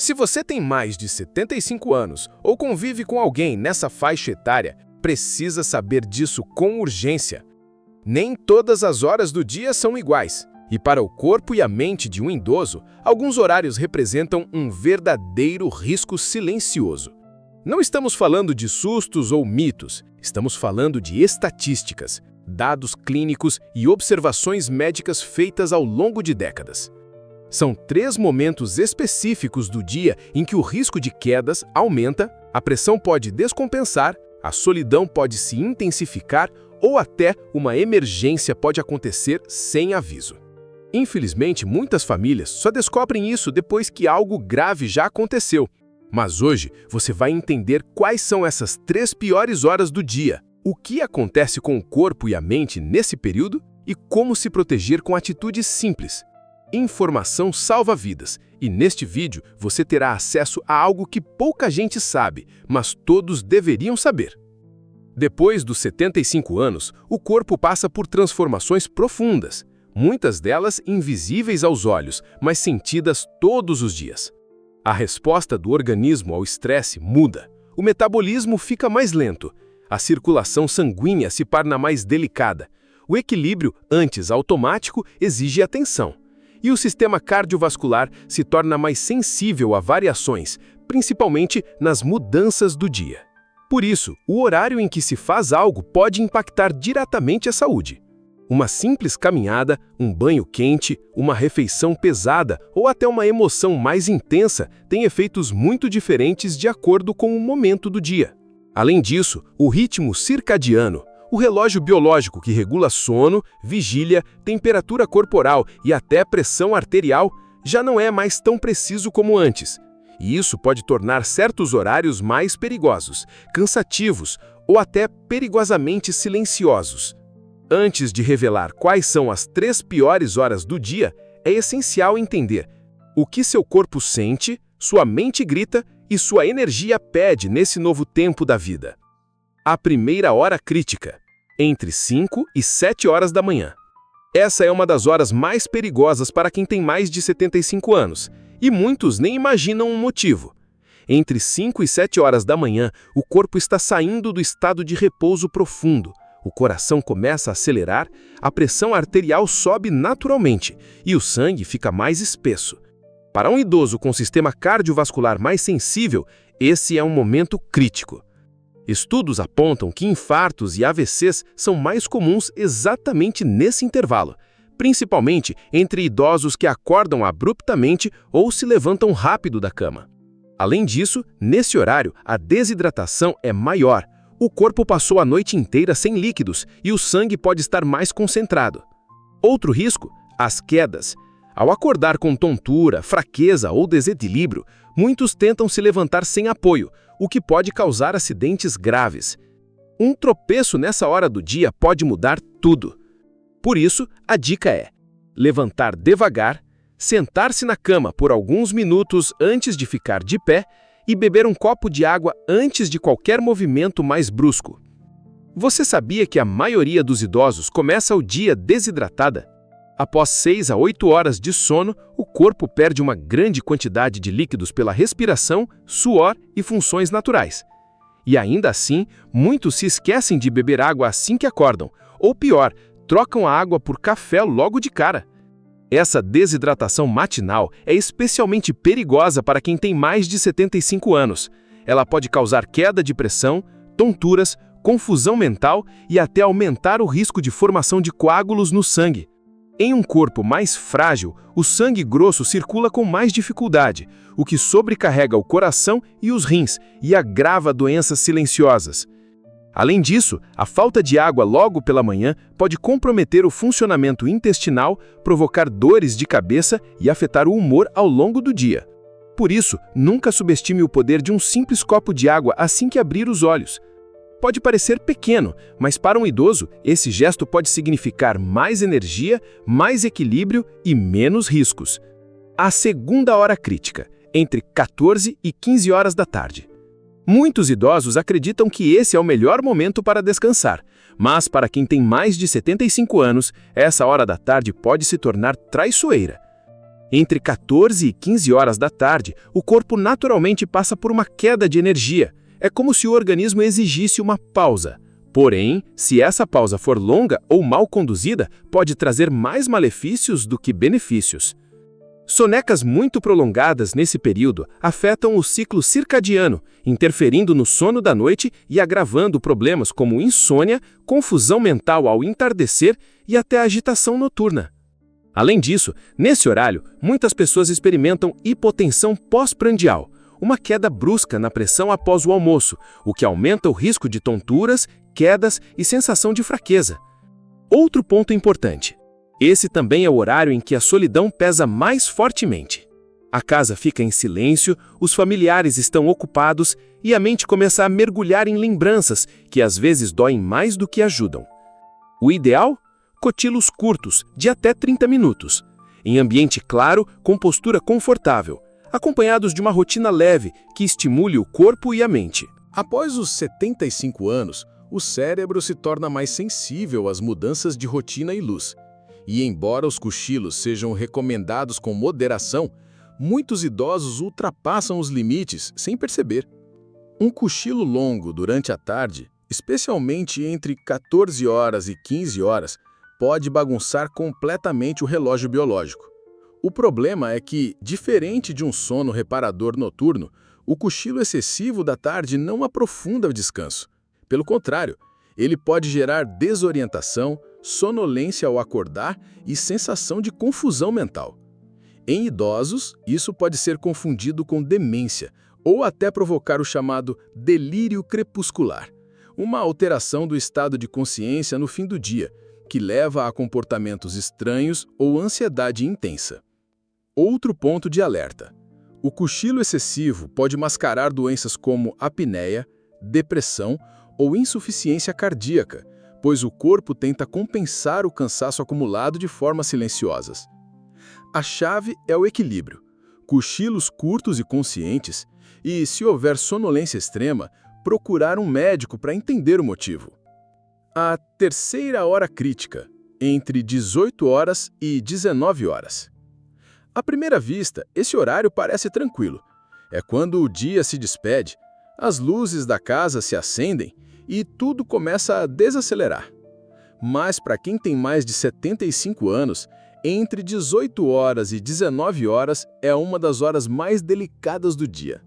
Se você tem mais de 75 anos ou convive com alguém nessa faixa etária, precisa saber disso com urgência. Nem todas as horas do dia são iguais, e para o corpo e a mente de um idoso, alguns horários representam um verdadeiro risco silencioso. Não estamos falando de sustos ou mitos, estamos falando de estatísticas, dados clínicos e observações médicas feitas ao longo de décadas. São 3 momentos específicos do dia em que o risco de quedas aumenta, a pressão pode descompensar, a solidão pode se intensificar ou até uma emergência pode acontecer sem aviso. Infelizmente, muitas famílias só descobrem isso depois que algo grave já aconteceu. Mas hoje você vai entender quais são essas 3 piores horas do dia, o que acontece com o corpo e a mente nesse período e como se proteger com atitudes simples. Informação salva vidas, e neste vídeo você terá acesso a algo que pouca gente sabe, mas todos deveriam saber. Depois dos 75 anos, o corpo passa por transformações profundas, muitas delas invisíveis aos olhos, mas sentidas todos os dias. A resposta do organismo ao estresse muda, o metabolismo fica mais lento, a circulação sanguínea se torna mais delicada, o equilíbrio, antes automático, exige atenção. E o sistema cardiovascular se torna mais sensível a variações, principalmente nas mudanças do dia. Por isso, o horário em que se faz algo pode impactar diretamente a saúde. Uma simples caminhada, um banho quente, uma refeição pesada ou até uma emoção mais intensa têm efeitos muito diferentes de acordo com o momento do dia. Além disso, o ritmo circadiano, o relógio biológico que regula sono, vigília, temperatura corporal e até pressão arterial, já não é mais tão preciso como antes. E isso pode tornar certos horários mais perigosos, cansativos ou até perigosamente silenciosos. Antes de revelar quais são as 3 piores horas do dia, é essencial entender o que seu corpo sente, sua mente grita e sua energia pede nesse novo tempo da vida. A primeira hora crítica, entre 5 e 7 horas da manhã. Essa é uma das horas mais perigosas para quem tem mais de 75 anos, e muitos nem imaginam um motivo. Entre 5 e 7 horas da manhã, o corpo está saindo do estado de repouso profundo. O coração começa a acelerar, a pressão arterial sobe naturalmente e o sangue fica mais espesso. Para um idoso com sistema cardiovascular mais sensível, esse é um momento crítico. Estudos apontam que infartos e AVCs são mais comuns exatamente nesse intervalo, principalmente entre idosos que acordam abruptamente ou se levantam rápido da cama. Além disso, nesse horário, a desidratação é maior. O corpo passou a noite inteira sem líquidos e o sangue pode estar mais concentrado. Outro risco, as quedas. Ao acordar com tontura, fraqueza ou desequilíbrio, muitos tentam se levantar sem apoio, o que pode causar acidentes graves. Um tropeço nessa hora do dia pode mudar tudo. Por isso, a dica é levantar devagar, sentar-se na cama por alguns minutos antes de ficar de pé e beber um copo de água antes de qualquer movimento mais brusco. Você sabia que a maioria dos idosos começa o dia desidratada? Após 6 a 8 horas de sono, o corpo perde uma grande quantidade de líquidos pela respiração, suor e funções naturais. E ainda assim, muitos se esquecem de beber água assim que acordam, ou pior, trocam a água por café logo de cara. Essa desidratação matinal é especialmente perigosa para quem tem mais de 75 anos. Ela pode causar queda de pressão, tonturas, confusão mental e até aumentar o risco de formação de coágulos no sangue. Em um corpo mais frágil, o sangue grosso circula com mais dificuldade, o que sobrecarrega o coração e os rins e agrava doenças silenciosas. Além disso, a falta de água logo pela manhã pode comprometer o funcionamento intestinal, provocar dores de cabeça e afetar o humor ao longo do dia. Por isso, nunca subestime o poder de um simples copo de água assim que abrir os olhos. Pode parecer pequeno, mas para um idoso, esse gesto pode significar mais energia, mais equilíbrio e menos riscos. A segunda hora crítica, entre 14 e 15 horas da tarde. Muitos idosos acreditam que esse é o melhor momento para descansar, mas para quem tem mais de 75 anos, essa hora da tarde pode se tornar traiçoeira. Entre 14 e 15 horas da tarde, o corpo naturalmente passa por uma queda de energia. É como se o organismo exigisse uma pausa. Porém, se essa pausa for longa ou mal conduzida, pode trazer mais malefícios do que benefícios. Sonecas muito prolongadas nesse período afetam o ciclo circadiano, interferindo no sono da noite e agravando problemas como insônia, confusão mental ao entardecer e até agitação noturna. Além disso, nesse horário, muitas pessoas experimentam hipotensão pós-prandial, uma queda brusca na pressão após o almoço, o que aumenta o risco de tonturas, quedas e sensação de fraqueza. Outro ponto importante. Esse também é o horário em que a solidão pesa mais fortemente. A casa fica em silêncio, os familiares estão ocupados e a mente começa a mergulhar em lembranças que às vezes doem mais do que ajudam. O ideal? Cochilos curtos, de até 30 minutos, em ambiente claro, com postura confortável, acompanhados de uma rotina leve que estimule o corpo e a mente. Após os 75 anos, o cérebro se torna mais sensível às mudanças de rotina e luz. E embora os cochilos sejam recomendados com moderação, muitos idosos ultrapassam os limites sem perceber. Um cochilo longo durante a tarde, especialmente entre 14 horas e 15 horas, pode bagunçar completamente o relógio biológico. O problema é que, diferente de um sono reparador noturno, o cochilo excessivo da tarde não aprofunda o descanso. Pelo contrário, ele pode gerar desorientação, sonolência ao acordar e sensação de confusão mental. Em idosos, isso pode ser confundido com demência ou até provocar o chamado delírio crepuscular, uma alteração do estado de consciência no fim do dia, que leva a comportamentos estranhos ou ansiedade intensa. Outro ponto de alerta. O cochilo excessivo pode mascarar doenças como apneia, depressão ou insuficiência cardíaca, pois o corpo tenta compensar o cansaço acumulado de formas silenciosas. A chave é o equilíbrio, cochilos curtos e conscientes, e, se houver sonolência extrema, procurar um médico para entender o motivo. A terceira hora crítica, entre 18 horas e 19 horas. À primeira vista, esse horário parece tranquilo. É quando o dia se despede, as luzes da casa se acendem e tudo começa a desacelerar. Mas para quem tem mais de 75 anos, entre 18 horas e 19 horas é uma das horas mais delicadas do dia.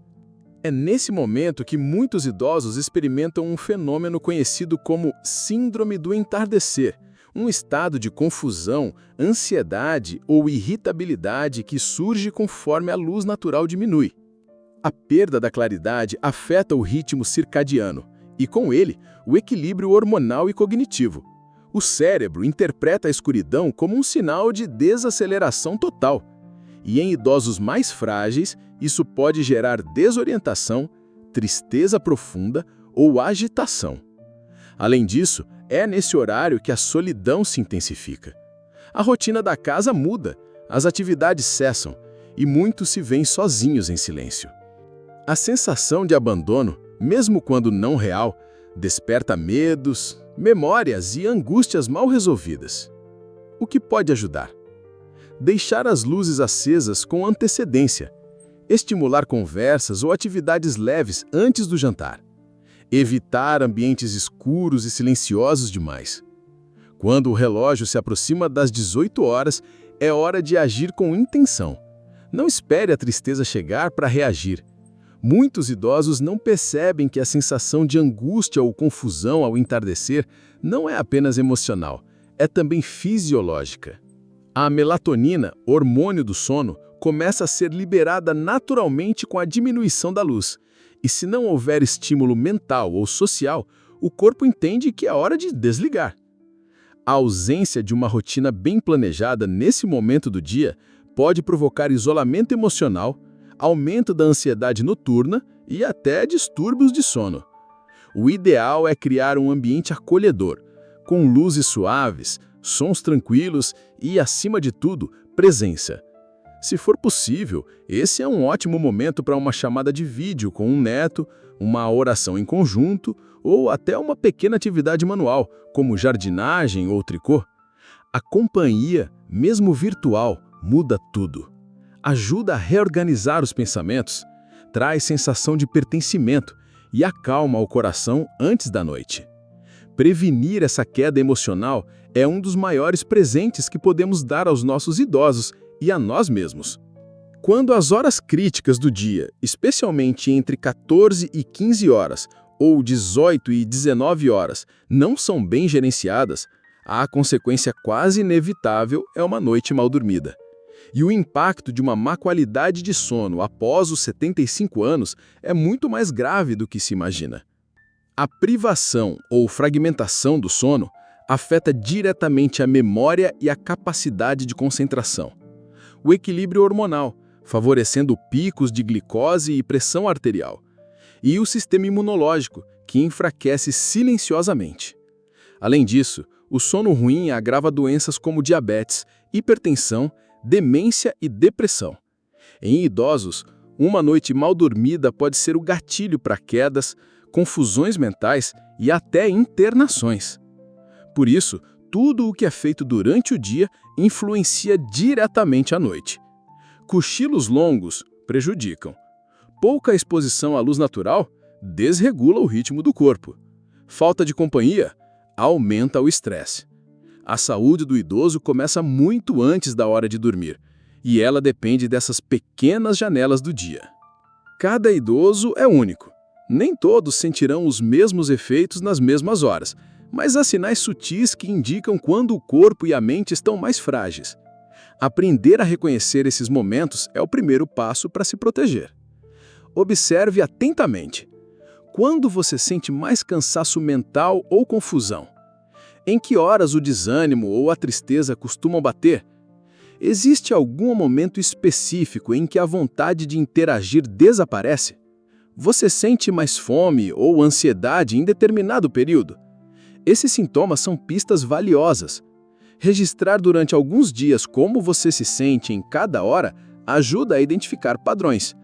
É nesse momento que muitos idosos experimentam um fenômeno conhecido como síndrome do entardecer, um estado de confusão, ansiedade ou irritabilidade que surge conforme a luz natural diminui. A perda da claridade afeta o ritmo circadiano e, com ele, o equilíbrio hormonal e cognitivo. O cérebro interpreta a escuridão como um sinal de desaceleração total. E em idosos mais frágeis, isso pode gerar desorientação, tristeza profunda ou agitação. Além disso, é nesse horário que a solidão se intensifica. A rotina da casa muda, as atividades cessam e muitos se veem sozinhos em silêncio. A sensação de abandono, mesmo quando não real, desperta medos, memórias e angústias mal resolvidas. O que pode ajudar? Deixar as luzes acesas com antecedência, estimular conversas ou atividades leves antes do jantar, evitar ambientes escuros e silenciosos demais. Quando o relógio se aproxima das 18 horas, é hora de agir com intenção. Não espere a tristeza chegar para reagir. Muitos idosos não percebem que a sensação de angústia ou confusão ao entardecer não é apenas emocional, é também fisiológica. A melatonina, hormônio do sono, começa a ser liberada naturalmente com a diminuição da luz. E se não houver estímulo mental ou social, o corpo entende que é hora de desligar. A ausência de uma rotina bem planejada nesse momento do dia pode provocar isolamento emocional, aumento da ansiedade noturna e até distúrbios de sono. O ideal é criar um ambiente acolhedor, com luzes suaves, sons tranquilos e, acima de tudo, presença. Se for possível, esse é um ótimo momento para uma chamada de vídeo com um neto, uma oração em conjunto ou até uma pequena atividade manual, como jardinagem ou tricô. A companhia, mesmo virtual, muda tudo. ajuda a reorganizar os pensamentos, traz sensação de pertencimento e acalma o coração antes da noite. Prevenir essa queda emocional é um dos maiores presentes que podemos dar aos nossos idosos e a nós mesmos. Quando as horas críticas do dia, especialmente entre 14 e 15 horas ou 18 e 19 horas, não são bem gerenciadas, a consequência quase inevitável é uma noite mal dormida. E o impacto de uma má qualidade de sono após os 75 anos é muito mais grave do que se imagina. A privação ou fragmentação do sono afeta diretamente a memória e a capacidade de concentração. O equilíbrio hormonal, favorecendo picos de glicose e pressão arterial. E o sistema imunológico, que enfraquece silenciosamente. Além disso, o sono ruim agrava doenças como diabetes, hipertensão, demência e depressão. Em idosos, uma noite mal dormida pode ser o gatilho para quedas, confusões mentais e até internações. Por isso, tudo o que é feito durante o dia influencia diretamente à noite. Cochilos longos prejudicam. Pouca exposição à luz natural desregula o ritmo do corpo. Falta de companhia aumenta o estresse. A saúde do idoso começa muito antes da hora de dormir, e ela depende dessas pequenas janelas do dia. Cada idoso é único. Nem todos sentirão os mesmos efeitos nas mesmas horas, mas há sinais sutis que indicam quando o corpo e a mente estão mais frágeis. Aprender a reconhecer esses momentos é o primeiro passo para se proteger. Observe atentamente. Quando você sente mais cansaço mental ou confusão? Em que horas o desânimo ou a tristeza costumam bater? Existe algum momento específico em que a vontade de interagir desaparece? Você sente mais fome ou ansiedade em determinado período? Esses sintomas são pistas valiosas. Registrar durante alguns dias como você se sente em cada hora ajuda a identificar padrões.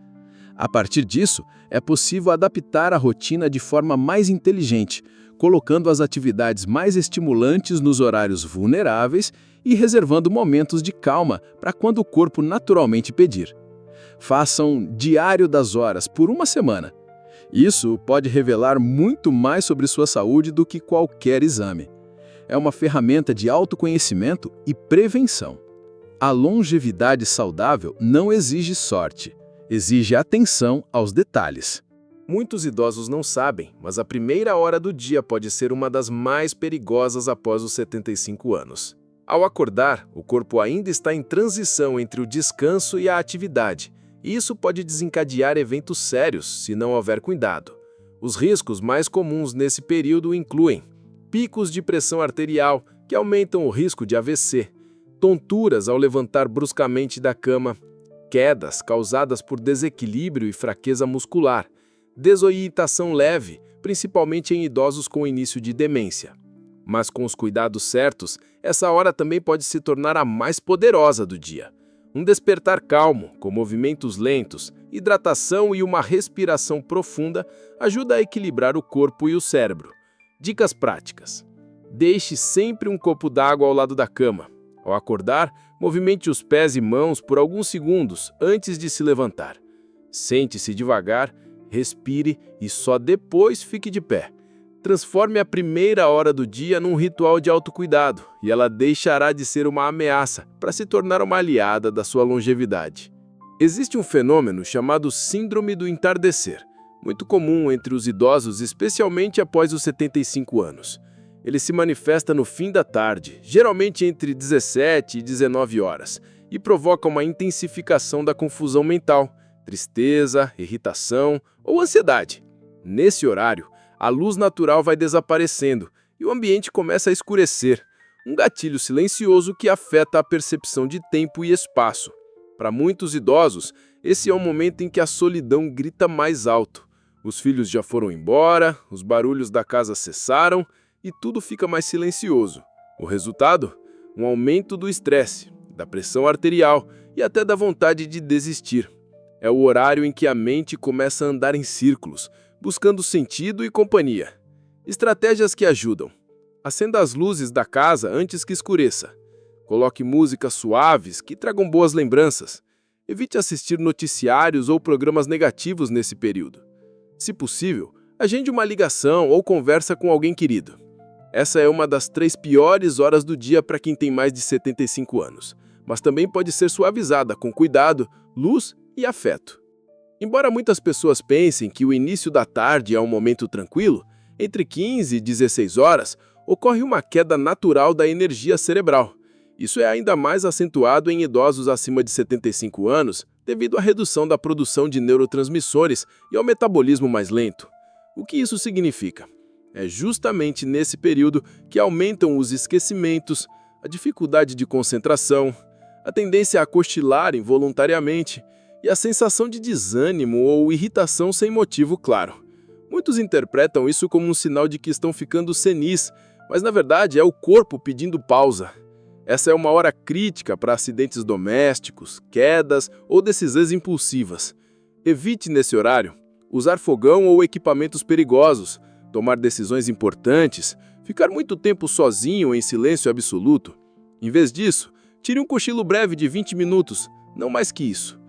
A partir disso, é possível adaptar a rotina de forma mais inteligente, colocando as atividades mais estimulantes nos horários vulneráveis e reservando momentos de calma para quando o corpo naturalmente pedir. Façam diário das horas por uma semana. Isso pode revelar muito mais sobre sua saúde do que qualquer exame. É uma ferramenta de autoconhecimento e prevenção. A longevidade saudável não exige sorte, exige atenção aos detalhes. Muitos idosos não sabem, mas a primeira hora do dia pode ser uma das mais perigosas após os 75 anos. Ao acordar, o corpo ainda está em transição entre o descanso e a atividade, e isso pode desencadear eventos sérios se não houver cuidado. Os riscos mais comuns nesse período incluem picos de pressão arterial, que aumentam o risco de AVC, tonturas ao levantar bruscamente da cama, quedas causadas por desequilíbrio e fraqueza muscular, desorientação leve, principalmente em idosos com início de demência. Mas com os cuidados certos, essa hora também pode se tornar a mais poderosa do dia. Um despertar calmo, com movimentos lentos, hidratação e uma respiração profunda ajuda a equilibrar o corpo e o cérebro. Dicas práticas. Deixe sempre um copo d'água ao lado da cama. Ao acordar, movimente os pés e mãos por alguns segundos antes de se levantar. Sente-se devagar, respire e só depois fique de pé. Transforme a primeira hora do dia num ritual de autocuidado e ela deixará de ser uma ameaça para se tornar uma aliada da sua longevidade. Existe um fenômeno chamado Síndrome do Entardecer, muito comum entre os idosos, especialmente após os 75 anos. Ele se manifesta no fim da tarde, geralmente entre 17 e 19 horas, e provoca uma intensificação da confusão mental, tristeza, irritação ou ansiedade. Nesse horário, a luz natural vai desaparecendo e o ambiente começa a escurecer, um gatilho silencioso que afeta a percepção de tempo e espaço. Para muitos idosos, esse é o momento em que a solidão grita mais alto. Os filhos já foram embora, os barulhos da casa cessaram e tudo fica mais silencioso. O resultado? Um aumento do estresse, da pressão arterial e até da vontade de desistir. É o horário em que a mente começa a andar em círculos, buscando sentido e companhia. Estratégias que ajudam. Acenda as luzes da casa antes que escureça. Coloque músicas suaves que tragam boas lembranças. Evite assistir noticiários ou programas negativos nesse período. Se possível, agende uma ligação ou conversa com alguém querido. Essa é uma das 3 piores horas do dia para quem tem mais de 75 anos, mas também pode ser suavizada com cuidado, luz e afeto. Embora muitas pessoas pensem que o início da tarde é um momento tranquilo, entre 15 e 16 horas ocorre uma queda natural da energia cerebral. Isso é ainda mais acentuado em idosos acima de 75 anos devido à redução da produção de neurotransmissores e ao metabolismo mais lento. O que isso significa? É justamente nesse período que aumentam os esquecimentos, a dificuldade de concentração, a tendência a cochilar involuntariamente e a sensação de desânimo ou irritação sem motivo claro. Muitos interpretam isso como um sinal de que estão ficando senis, mas na verdade é o corpo pedindo pausa. Essa é uma hora crítica para acidentes domésticos, quedas ou decisões impulsivas. Evite nesse horário usar fogão ou equipamentos perigosos, tomar decisões importantes, ficar muito tempo sozinho em silêncio absoluto. Em vez disso, tire um cochilo breve de 20 minutos, não mais que isso.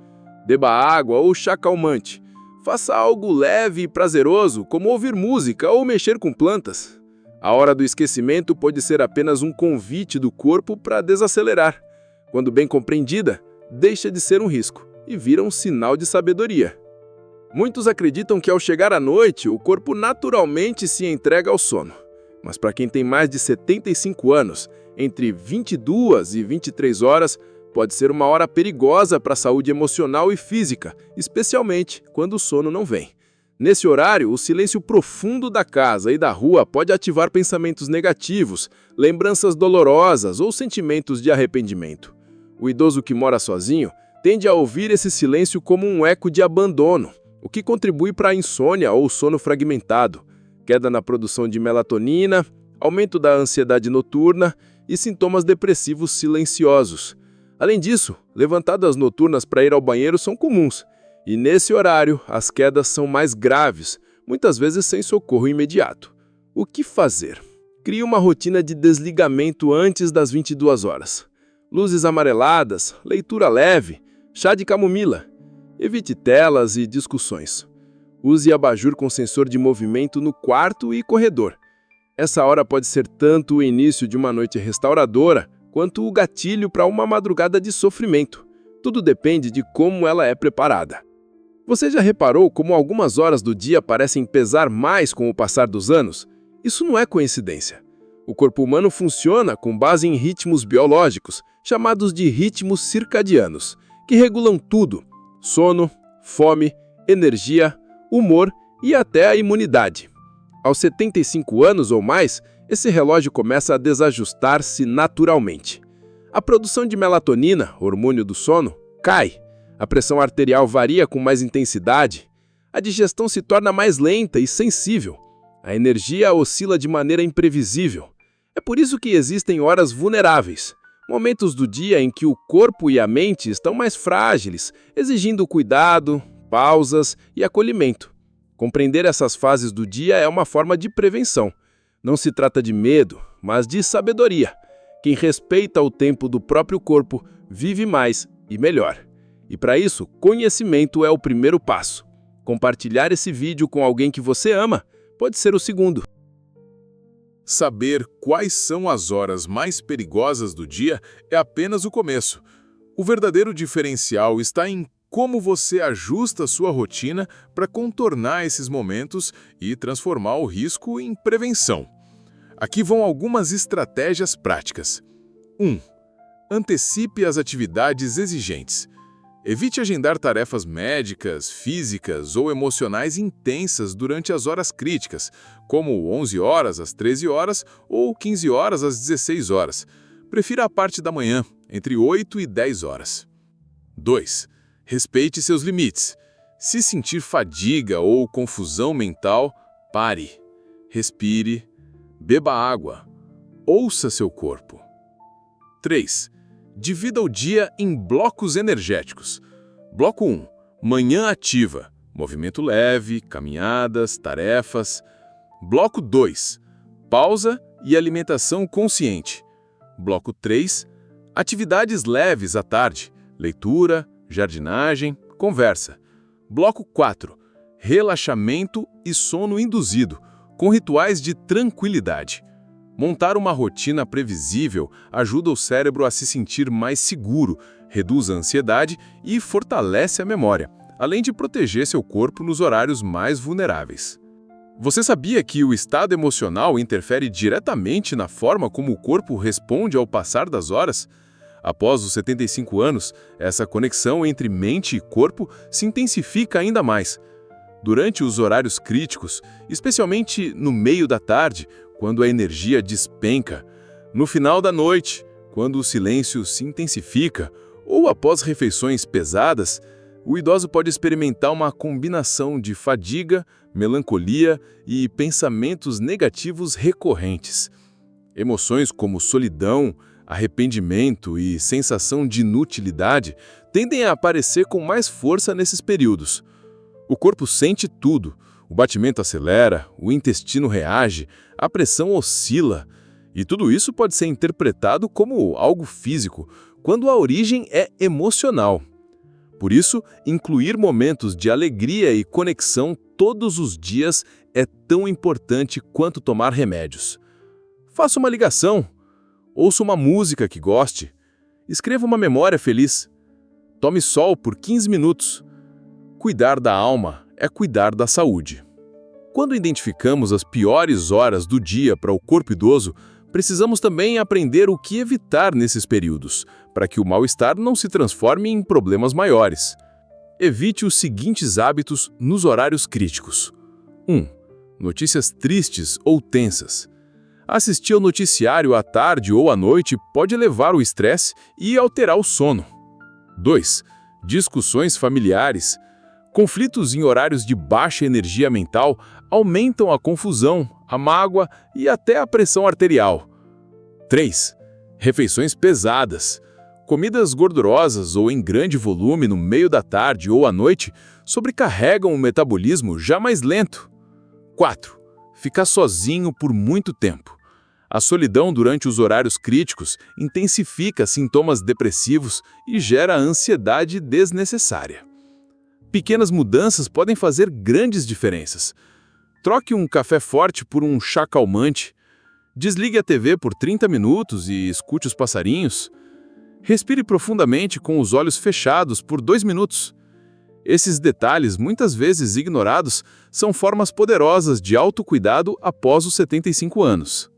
Beba água ou chá calmante. Faça algo leve e prazeroso, como ouvir música ou mexer com plantas. A hora do esquecimento pode ser apenas um convite do corpo para desacelerar. Quando bem compreendida, deixa de ser um risco e vira um sinal de sabedoria. Muitos acreditam que ao chegar à noite, o corpo naturalmente se entrega ao sono. Mas para quem tem mais de 75 anos, entre 22 e 23 horas, pode ser uma hora perigosa para a saúde emocional e física, especialmente quando o sono não vem. Nesse horário, o silêncio profundo da casa e da rua pode ativar pensamentos negativos, lembranças dolorosas ou sentimentos de arrependimento. O idoso que mora sozinho tende a ouvir esse silêncio como um eco de abandono, o que contribui para a insônia ou sono fragmentado, queda na produção de melatonina, aumento da ansiedade noturna e sintomas depressivos silenciosos. Além disso, levantadas noturnas para ir ao banheiro são comuns, e nesse horário as quedas são mais graves, muitas vezes sem socorro imediato. O que fazer? Crie uma rotina de desligamento antes das 22 horas. Luzes amareladas, leitura leve, chá de camomila. Evite telas e discussões. Use abajur com sensor de movimento no quarto e corredor. Essa hora pode ser tanto o início de uma noite restauradora, quanto o gatilho para uma madrugada de sofrimento. Tudo depende de como ela é preparada. Você já reparou como algumas horas do dia parecem pesar mais com o passar dos anos? Isso não é coincidência. O corpo humano funciona com base em ritmos biológicos, chamados de ritmos circadianos, que regulam tudo: sono, fome, energia, humor e até a imunidade. Aos 75 anos ou mais, esse relógio começa a desajustar-se naturalmente. A produção de melatonina, hormônio do sono, cai. A pressão arterial varia com mais intensidade. A digestão se torna mais lenta e sensível. A energia oscila de maneira imprevisível. É por isso que existem horas vulneráveis, momentos do dia em que o corpo e a mente estão mais frágeis, exigindo cuidado, pausas e acolhimento. Compreender essas fases do dia é uma forma de prevenção. Não se trata de medo, mas de sabedoria. Quem respeita o tempo do próprio corpo vive mais e melhor. E para isso, conhecimento é o primeiro passo. Compartilhar esse vídeo com alguém que você ama pode ser o segundo. Saber quais são as horas mais perigosas do dia é apenas o começo. O verdadeiro diferencial está em como você ajusta sua rotina para contornar esses momentos e transformar o risco em prevenção. Aqui vão algumas estratégias práticas. 1. Antecipe as atividades exigentes. Evite agendar tarefas médicas, físicas ou emocionais intensas durante as horas críticas, como 11 horas às 13 horas ou 15 horas às 16 horas. Prefira a parte da manhã, entre 8 e 10 horas. 2. Respeite seus limites. Se sentir fadiga ou confusão mental, pare. Respire. Beba água. Ouça seu corpo. 3. Divida o dia em blocos energéticos. Bloco 1. Manhã ativa. Movimento leve, caminhadas, tarefas. Bloco 2. Pausa e alimentação consciente. Bloco 3. Atividades leves à tarde. Leitura, jardinagem, conversa. Bloco 4. Relaxamento e sono induzido, com rituais de tranquilidade. Montar uma rotina previsível ajuda o cérebro a se sentir mais seguro, reduz a ansiedade e fortalece a memória, além de proteger seu corpo nos horários mais vulneráveis. Você sabia que o estado emocional interfere diretamente na forma como o corpo responde ao passar das horas? Após os 75 anos, essa conexão entre mente e corpo se intensifica ainda mais. Durante os horários críticos, especialmente no meio da tarde, quando a energia despenca, no final da noite, quando o silêncio se intensifica, ou após refeições pesadas, o idoso pode experimentar uma combinação de fadiga, melancolia e pensamentos negativos recorrentes. Emoções como solidão, arrependimento e sensação de inutilidade tendem a aparecer com mais força nesses períodos. O corpo sente tudo, o batimento acelera, o intestino reage, a pressão oscila, e tudo isso pode ser interpretado como algo físico, quando a origem é emocional. Por isso, incluir momentos de alegria e conexão todos os dias é tão importante quanto tomar remédios. Faça uma ligação, ouça uma música que goste, escreva uma memória feliz, tome sol por 15 minutos. Cuidar da alma é cuidar da saúde. Quando identificamos as piores horas do dia para o corpo idoso, precisamos também aprender o que evitar nesses períodos, para que o mal-estar não se transforme em problemas maiores. Evite os seguintes hábitos nos horários críticos. 1. Notícias tristes ou tensas. Assistir ao noticiário à tarde ou à noite pode elevar o estresse e alterar o sono. 2. Discussões familiares. Conflitos em horários de baixa energia mental aumentam a confusão, a mágoa e até a pressão arterial. 3. Refeições pesadas. Comidas gordurosas ou em grande volume no meio da tarde ou à noite sobrecarregam o metabolismo já mais lento. 4. Ficar sozinho por muito tempo. A solidão durante os horários críticos intensifica sintomas depressivos e gera ansiedade desnecessária. Pequenas mudanças podem fazer grandes diferenças. Troque um café forte por um chá calmante. Desligue a TV por 30 minutos e escute os passarinhos. Respire profundamente com os olhos fechados por 2 minutos. Esses detalhes, muitas vezes ignorados, são formas poderosas de autocuidado após os 75 anos.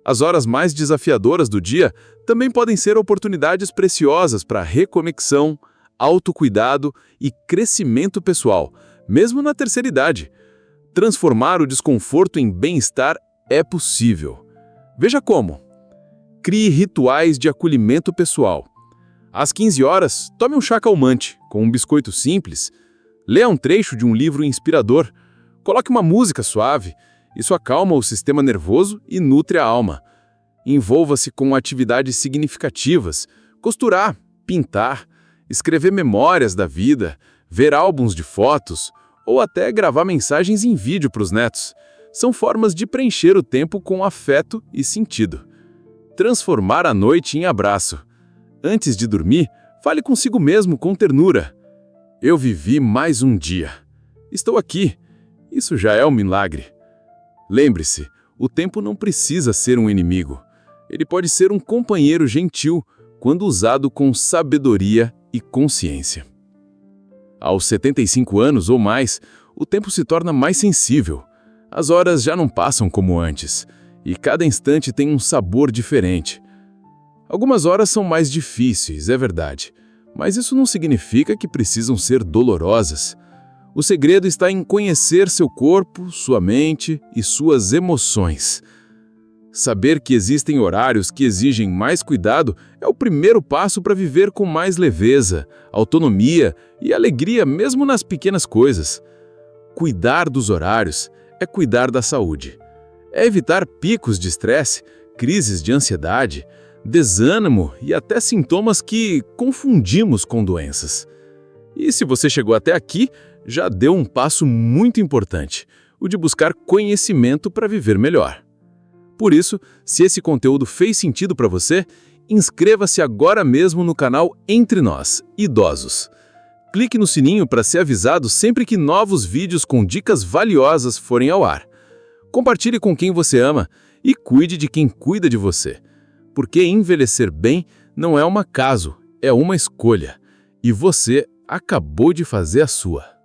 As horas mais desafiadoras do dia também podem ser oportunidades preciosas para reconexão, autocuidado e crescimento pessoal, mesmo na terceira idade. Transformar o desconforto em bem-estar é possível. Veja como. Crie rituais de acolhimento pessoal. Às 15 horas, tome um chá calmante, com um biscoito simples. Leia um trecho de um livro inspirador. Coloque uma música suave. Isso acalma o sistema nervoso e nutre a alma. Envolva-se com atividades significativas. Costurar, pintar, escrever memórias da vida, ver álbuns de fotos ou até gravar mensagens em vídeo para os netos. São formas de preencher o tempo com afeto e sentido. Transformar a noite em abraço. Antes de dormir, fale consigo mesmo com ternura. Eu vivi mais um dia. Estou aqui. Isso já é um milagre. Lembre-se, o tempo não precisa ser um inimigo. Ele pode ser um companheiro gentil quando usado com sabedoria e consciência. Aos 75 anos ou mais, o tempo se torna mais sensível. As horas já não passam como antes, e cada instante tem um sabor diferente. Algumas horas são mais difíceis, é verdade, mas isso não significa que precisam ser dolorosas. O segredo está em conhecer seu corpo, sua mente e suas emoções. Saber que existem horários que exigem mais cuidado é o primeiro passo para viver com mais leveza, autonomia e alegria mesmo nas pequenas coisas. Cuidar dos horários é cuidar da saúde. É evitar picos de estresse, crises de ansiedade, desânimo e até sintomas que confundimos com doenças. E se você chegou até aqui, já deu um passo muito importante, o de buscar conhecimento para viver melhor. Por isso, se esse conteúdo fez sentido para você, Inscreva-se agora mesmo no canal Entre Nós, Idosos. Clique no sininho para ser avisado sempre que novos vídeos com dicas valiosas forem ao ar. Compartilhe com quem você ama e cuide de quem cuida de você. Porque envelhecer bem não é um acaso, é uma escolha. E você acabou de fazer a sua.